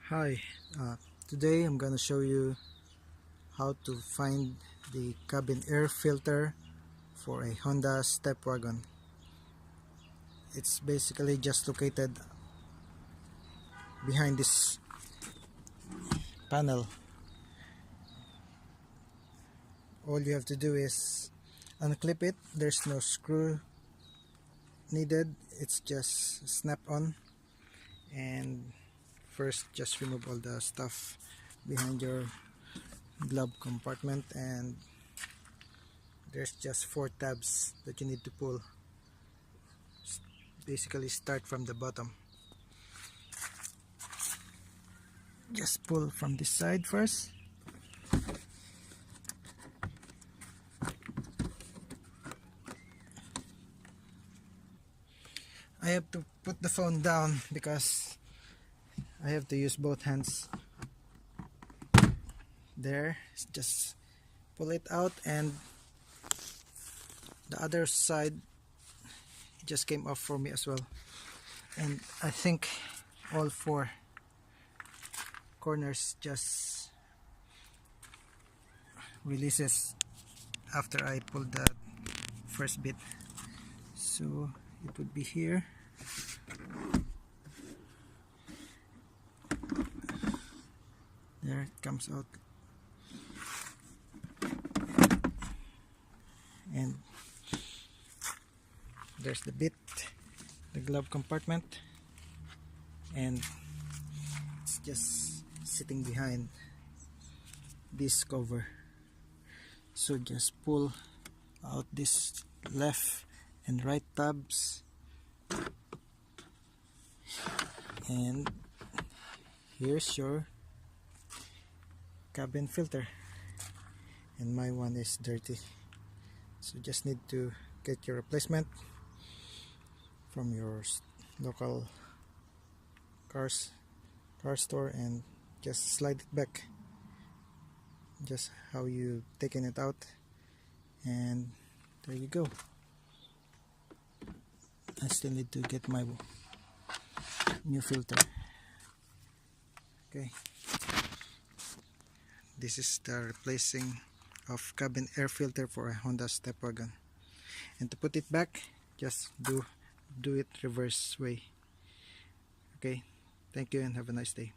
Hi, today I'm gonna show you how to find the cabin air filter for a Honda Stepwagon. It's basically just located behind this panel. All you have to do is unclip it. There's no screw needed. It's just snap on, and first just remove all the stuff behind your glove compartment, and there's just 4 tabs that you need to pull. Basically start from the bottom. Just pull from this side first. I have to put the phone down because I have to use both hands. There, just pull it out, and the other side just came off for me as well. And I think all 4 corners just releases after I pulled the first bit. So it would be here. There it comes out, and there's the bit, the glove compartment, and it's just sitting behind this cover. So just pull out this left and right tabs, and here's your cabin filter. And my one is dirty, so just need to get your replacement from your local car store and just slide it back just how you taken it out, and there you go. I still need to get my new filter. Okay, this is the replacing of cabin air filter for a Honda Stepwagon. And to put it back, just do it reverse way. Okay, thank you and have a nice day.